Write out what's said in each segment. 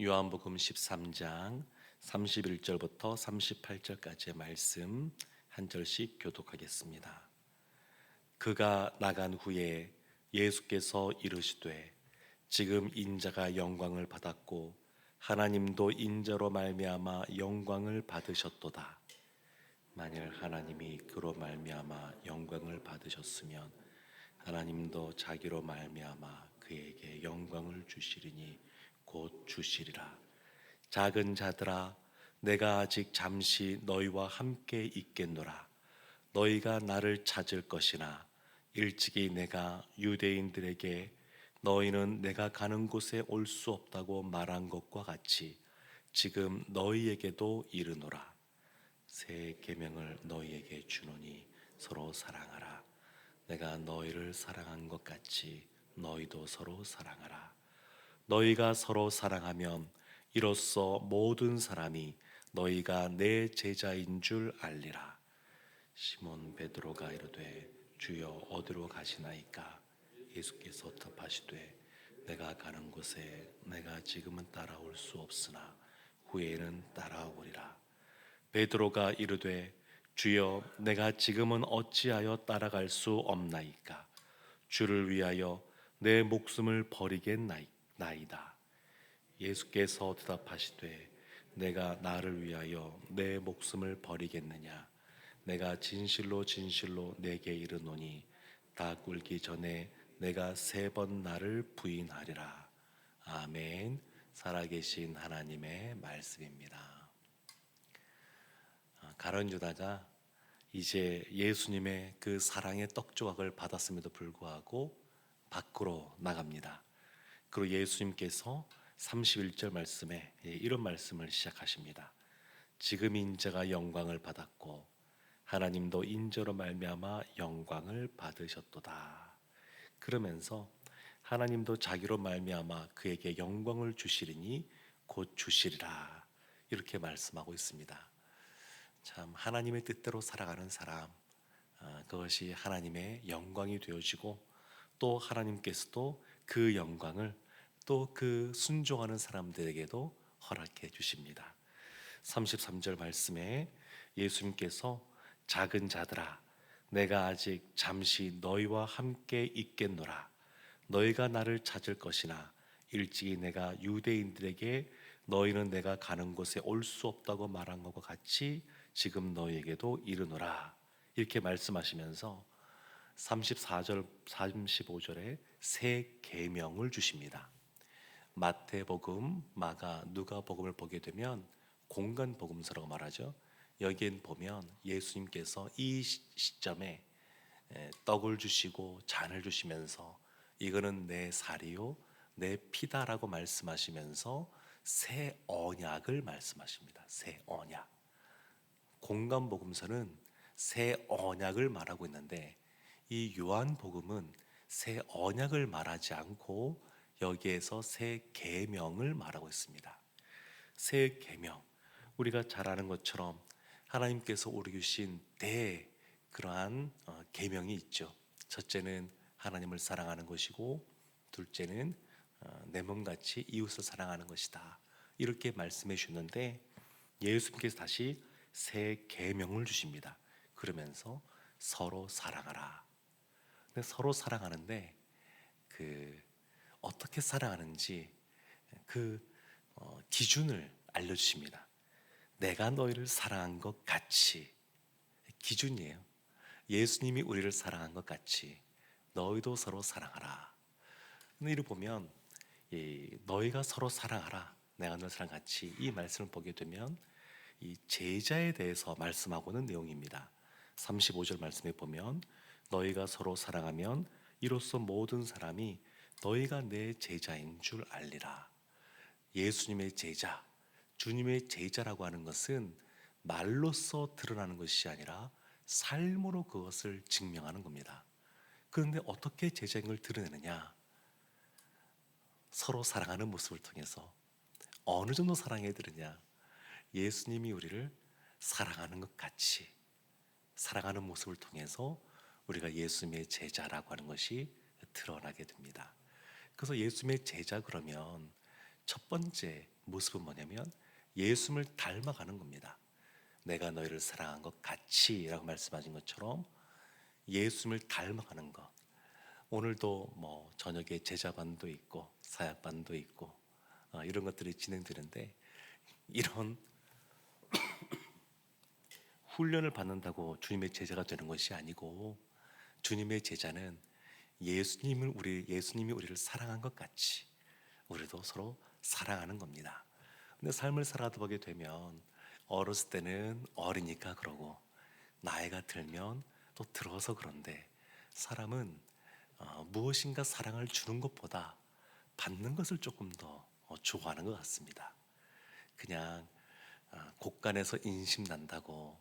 요한복음 13장 31절부터 38절까지의 말씀 한 절씩 교독하겠습니다. 그가 나간 후에 예수께서 이르시되 지금 인자가 영광을 받았고 하나님도 인자로 말미암아 영광을 받으셨도다. 만일 하나님이 그로 말미암아 영광을 받으셨으면 하나님도 자기로 말미암아 그에게 영광을 주시리니 곧 주시리라. 작은 자들아, 내가 아직 잠시 너희와 함께 있겠노라. 너희가 나를 찾을 것이나 일찍이 내가 유대인들에게 너희는 내가 가는 곳에 올 수 없다고 말한 것과 같이 지금 너희에게도 이르노라. 새 계명을 너희에게 주노니 서로 사랑하라. 내가 너희를 사랑한 것 같이 너희도 서로 사랑하라. 너희가 서로 사랑하면 이로써 모든 사람이 너희가 내 제자인 줄 알리라. 시몬 베드로가 이르되 주여 어디로 가시나이까? 예수께서 답하시되 내가 가는 곳에 내가 지금은 따라올 수 없으나 후에는 따라오리라. 베드로가 이르되 주여 내가 지금은 어찌하여 따라갈 수 없나이까? 주를 위하여 내 목숨을 버리겠나이다. 예수께서 대답하시되 내가 나를 위하여 내 목숨을 버리겠느냐? 내가 진실로 진실로 내게 이르노니 닭 울기 전에 내가 3번 나를 부인하리라. 아멘. 살아계신 하나님의 말씀입니다. 가룟 유다가 이제 예수님의 그 사랑의 떡조각을 받았음에도 불구하고 밖으로 나갑니다. 그리고 예수님께서 31절 말씀에 이런 말씀을 시작하십니다. 지금 인자가 영광을 받았고 하나님도 인자로 말미암아 영광을 받으셨도다. 그러면서 하나님도 자기로 말미암아 그에게 영광을 주시리니 곧 주시리라. 이렇게 말씀하고 있습니다. 참 하나님의 뜻대로 살아가는 사람, 그것이 하나님의 영광이 되어지고 또 하나님께서도 그 영광을 또 그 순종하는 사람들에게도 허락해 주십니다. 33절 말씀에 예수님께서 작은 자들아, 내가 아직 잠시 너희와 함께 있겠노라. 너희가 나를 찾을 것이나 일찍이 내가 유대인들에게 너희는 내가 가는 곳에 올 수 없다고 말한 것과 같이 지금 너희에게도 이르노라. 이렇게 말씀하시면서 34절, 35절에 새 계명을 주십니다. 마태복음, 마가, 누가복음을 보게 되면 공간 복음서라고 말하죠. 여기엔 보면 예수님께서 이 시점에 떡을 주시고 잔을 주시면서 이거는 내 살이요 내 피다라고 말씀하시면서 새 언약을 말씀하십니다. 새 언약. 공간복음서는 새 언약을 말하고 있는데 이 요한복음은 새 언약을 말하지 않고 여기에서 새 계명을 말하고 있습니다. 새 계명, 우리가 잘 아는 것처럼 하나님께서 우리 주신 그러한 계명이 있죠. 첫째는 하나님을 사랑하는 것이고 둘째는 내 몸같이 이웃을 사랑하는 것이다. 이렇게 말씀해 주는데 예수님께서 다시 새 계명을 주십니다. 그러면서 서로 사랑하라. 근데 서로 사랑하는데 어떻게 사랑하는지 그 기준을 알려주십니다. 내가 너희를 사랑한 것 같이, 기준이에요. 예수님이 우리를 사랑한 것 같이 너희도 서로 사랑하라. 근데 이를 보면 너희가 서로 사랑하라, 내가 너를 사랑 같이, 이 말씀을 보게 되면 이 제자에 대해서 말씀하고는 내용입니다. 35절 말씀에 보면 너희가 서로 사랑하면 이로써 모든 사람이 너희가 내 제자인 줄 알리라. 예수님의 제자, 주님의 제자라고 하는 것은 말로써 드러나는 것이 아니라 삶으로 그것을 증명하는 겁니다. 그런데 어떻게 제자인 걸 드러내느냐? 서로 사랑하는 모습을 통해서. 어느 정도 사랑해야 되느냐? 예수님이 우리를 사랑하는 것 같이 사랑하는 모습을 통해서 우리가 예수님의 제자라고 하는 것이 드러나게 됩니다. 그래서 예수님의 제자 그러면 첫 번째 모습은 뭐냐면 예수님을 닮아가는 겁니다. 내가 너희를 사랑한 것 같이라고 말씀하신 것처럼 예수님을 닮아가는 것. 오늘도 뭐 저녁에 제자반도 있고 사역반도 있고 이런 것들이 진행되는데, 이런 훈련을 받는다고 주님의 제자가 되는 것이 아니고, 주님의 제자는 예수님이 우리를 사랑한 것 같이 우리도 서로 사랑하는 겁니다. 근데 삶을 살아도 보게 되면 어렸을 때는 어리니까 그러고 나이가 들면 또 들어서 그런데, 사람은 무엇인가 사랑을 주는 것보다 받는 것을 조금 더 좋아하는 것 같습니다. 그냥 곳간에서 인심 난다고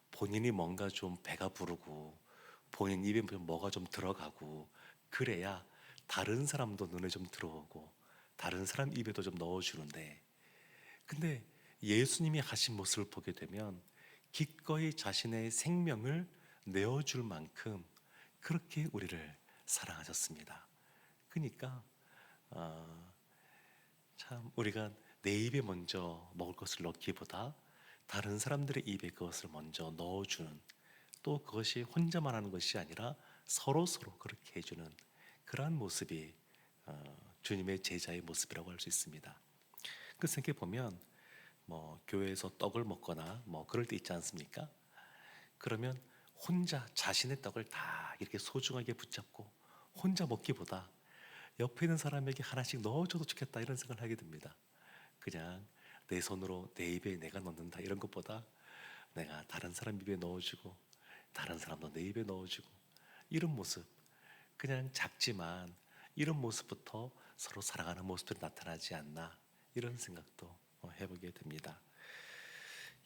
본인이 뭔가 좀 배가 부르고 본인 입에 뭐가 좀 들어가고 그래야 다른 사람도 눈에 좀 들어오고 다른 사람 입에도 좀 넣어주는데, 근데 예수님이 하신 모습을 보게 되면 기꺼이 자신의 생명을 내어줄 만큼 그렇게 우리를 사랑하셨습니다. 그러니까 참 우리가 내 입에 먼저 먹을 것을 넣기보다 다른 사람들의 입에 그것을 먼저 넣어주는, 또 그것이 혼자만 하는 것이 아니라 서로 그렇게 해주는 그러한 모습이 주님의 제자의 모습이라고 할 수 있습니다. 그 생각해 보면 뭐 교회에서 떡을 먹거나 뭐 그럴 때 있지 않습니까? 그러면 혼자 자신의 떡을 다 이렇게 소중하게 붙잡고 혼자 먹기보다 옆에 있는 사람에게 하나씩 넣어줘도 좋겠다 이런 생각을 하게 됩니다. 그냥 내 손으로 내 입에 내가 넣는다 이런 것보다 내가 다른 사람 입에 넣어주고 다른 사람도 내 입에 넣어주고, 이런 모습, 그냥 작지만 이런 모습부터 서로 사랑하는 모습들이 나타나지 않나 이런 생각도 해보게 됩니다.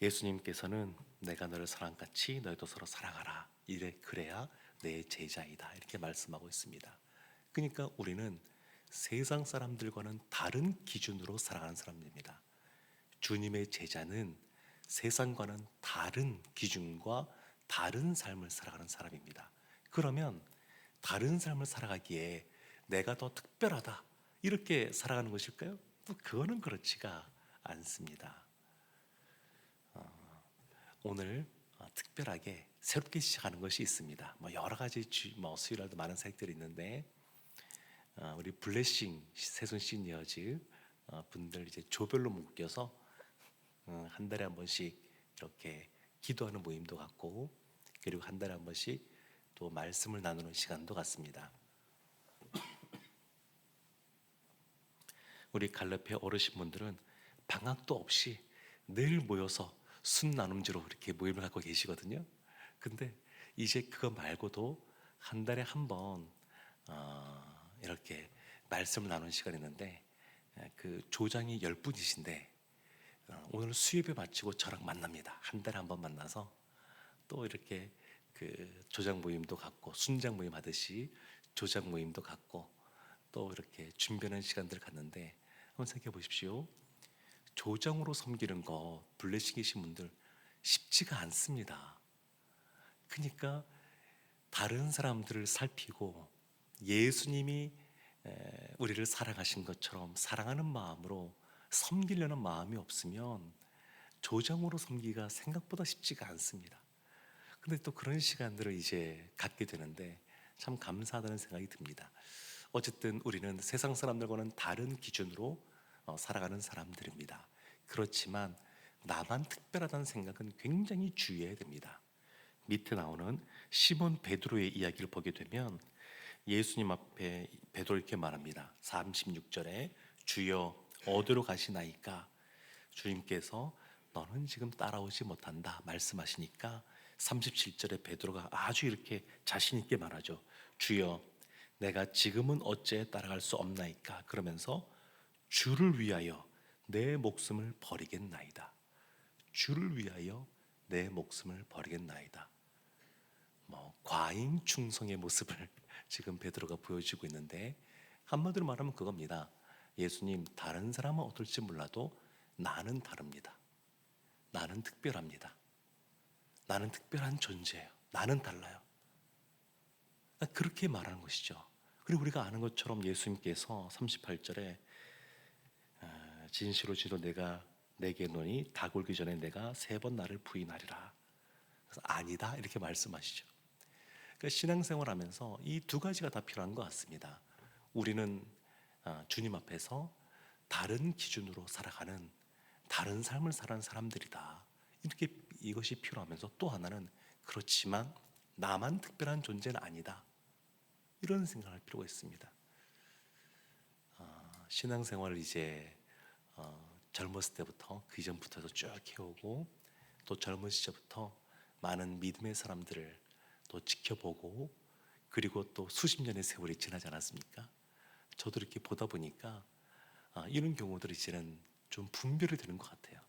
예수님께서는 내가 너를 사랑같이 너희도 서로 사랑하라, 이래 그래야 내 제자이다 이렇게 말씀하고 있습니다. 그러니까 우리는 세상 사람들과는 다른 기준으로 살아가는 사람들입니다. 주님의 제자는 세상과는 다른 기준과 다른 삶을 살아가는 사람입니다. 그러면 다른 삶을 살아가기에 내가 더 특별하다 이렇게 살아가는 것일까요? 또 그거는 그렇지가 않습니다. 오늘 특별하게 새롭게 시작하는 것이 있습니다. 뭐 여러 가지 수요일날도 많은 사역들이 있는데, 우리 블레싱 세손 시니어즈 분들 이제 조별로 묶여서 한 달에 한 번씩 이렇게 기도하는 모임도 갖고, 그리고 한 달에 한 번씩 또 말씀을 나누는 시간도 갖습니다. 우리 갈라페 어르신분들은 방학도 없이 늘 모여서 순 나눔지로 이렇게 모임을 갖고 계시거든요. 근데 이제 그거 말고도 한 달에 한 번 이렇게 말씀을 나누는 시간이 있는데, 그 조장이 10분이신데 오늘 수요일에 마치고 저랑 만납니다. 한 달에 한 번 만나서 또 이렇게 그 조장 모임도 갖고 순장 모임 하듯이 조장 모임도 갖고 또 이렇게 준비하는 시간들을 갖는데, 한번 생각해 보십시오. 조장으로 섬기는 거 블레싱이신 분들 쉽지가 않습니다. 그러니까 다른 사람들을 살피고 예수님이 우리를 사랑하신 것처럼 사랑하는 마음으로 섬기려는 마음이 없으면 조장으로 섬기기가 생각보다 쉽지가 않습니다. 근데 또 그런 시간들을 이제 갖게 되는데 참 감사하다는 생각이 듭니다. 어쨌든 우리는 세상 사람들과는 다른 기준으로 살아가는 사람들입니다. 그렇지만 나만 특별하다는 생각은 굉장히 주의해야 됩니다. 밑에 나오는 시몬 베드로의 이야기를 보게 되면 예수님 앞에 베드로 이렇게 말합니다. 36절에 주여 어디로 가시나이까? 주님께서 너는 지금 따라오지 못한다 말씀하시니까 37절에 베드로가 아주 이렇게 자신 있게 말하죠. 주여 내가 지금은 어째 따라갈 수 없나이까? 그러면서 주를 위하여 내 목숨을 버리겠나이다. 주를 위하여 내 목숨을 버리겠나이다. 뭐 과잉 충성의 모습을 지금 베드로가 보여주고 있는데, 한마디로 말하면 그겁니다. 예수님, 다른 사람은 어떨지 몰라도 나는 다릅니다. 나는 특별합니다. 나는 특별한 존재예요. 나는 달라요. 그렇게 말하는 것이죠. 그리고 우리가 아는 것처럼 예수님께서 38절에 진실로 진실로 내가 내게 노니 다 굴기 전에 내가 3번 나를 부인하리라. 그래서 아니다 이렇게 말씀하시죠. 그러니까 신앙생활하면서 이 두 가지가 다 필요한 것 같습니다. 우리는 주님 앞에서 다른 기준으로 살아가는 다른 삶을 사는 사람들이다. 이렇게 이것이 필요하면서 또 하나는 그렇지만 나만 특별한 존재는 아니다. 이런 생각할 필요가 있습니다. 신앙생활을 이제 젊었을 때부터 그 이전부터 쭉 해오고 또 젊은 시절부터 많은 믿음의 사람들을 또 지켜보고 그리고 또 수십 년의 세월이 지나지 않았습니까? 저도 이렇게 보다 보니까 이런 경우들이 이제는 좀 분별이 되는 것 같아요.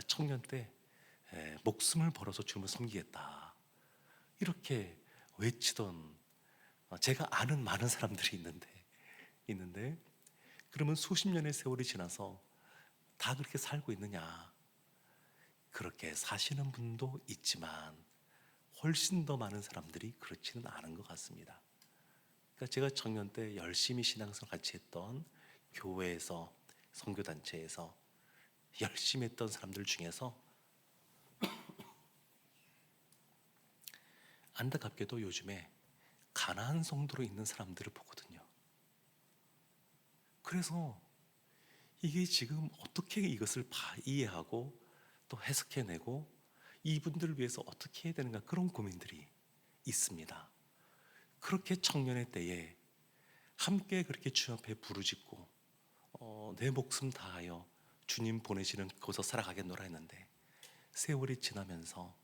청년 때 목숨을 걸어서 주님을 섬기겠다 이렇게 외치던 제가 아는 많은 사람들이 있는데 그러면 수십 년의 세월이 지나서 다 그렇게 살고 있느냐? 그렇게 사시는 분도 있지만 훨씬 더 많은 사람들이 그렇지는 않은 것 같습니다. 그러니까 제가 청년 때 열심히 신앙생활 같이 했던 교회에서 선교단체에서 열심히 했던 사람들 중에서 안타깝게도 요즘에 가난한 성도로 있는 사람들을 보거든요. 그래서 이게 지금 어떻게 이것을 이해하고 또 해석해내고 이분들을 위해서 어떻게 해야 되는가 그런 고민들이 있습니다. 그렇게 청년의 때에 함께 그렇게 주 앞에 부르짖고 내 목숨 다하여 주님 보내시는 곳에서 살아가겠노라 했는데 세월이 지나면서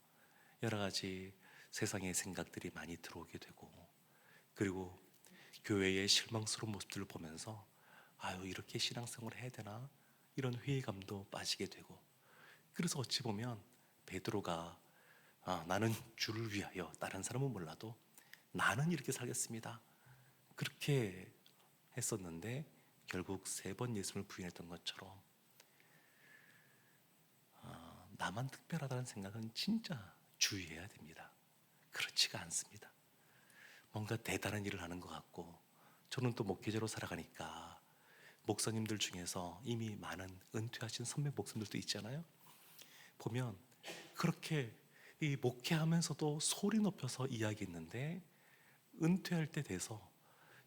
여러 가지 세상의 생각들이 많이 들어오게 되고 그리고 교회의 실망스러운 모습들을 보면서 아유 이렇게 신앙생활을 해야 되나 이런 회의감도 빠지게 되고 그래서 어찌 보면 베드로가 나는 주를 위하여 다른 사람은 몰라도 나는 이렇게 살겠습니다 그렇게 했었는데 결국 3번 예수님을 부인했던 것처럼 나만 특별하다는 생각은 진짜 주의해야 됩니다. 그렇지가 않습니다. 뭔가 대단한 일을 하는 것 같고 저는 또 목회자로 살아가니까 목사님들 중에서 이미 많은 은퇴하신 선배 목사님들도 있잖아요. 보면 그렇게 이 목회하면서도 소리 높여서 이야기했는데 은퇴할 때 돼서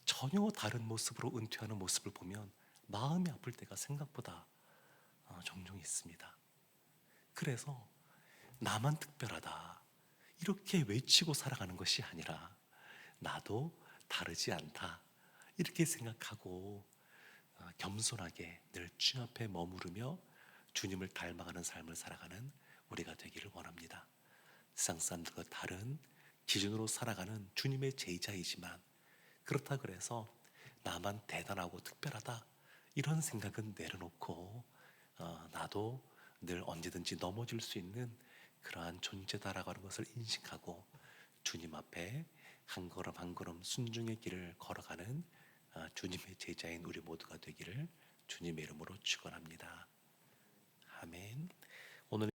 전혀 다른 모습으로 은퇴하는 모습을 보면 마음이 아플 때가 생각보다 종종 있습니다. 그래서 나만 특별하다 이렇게 외치고 살아가는 것이 아니라 나도 다르지 않다 이렇게 생각하고 겸손하게 늘 주님 앞에 머무르며 주님을 닮아가는 삶을 살아가는 우리가 되기를 원합니다. 세상 사람들과 다른 기준으로 살아가는 주님의 제자이지만 그렇다 그래서 나만 대단하고 특별하다 이런 생각은 내려놓고 나도 늘 언제든지 넘어질 수 있는 그러한 존재다라고 하는 것을 인식하고 주님 앞에 한 걸음 한 걸음 순종의 길을 걸어가는 주님의 제자인 우리 모두가 되기를 주님의 이름으로 축원합니다. 아멘. 오늘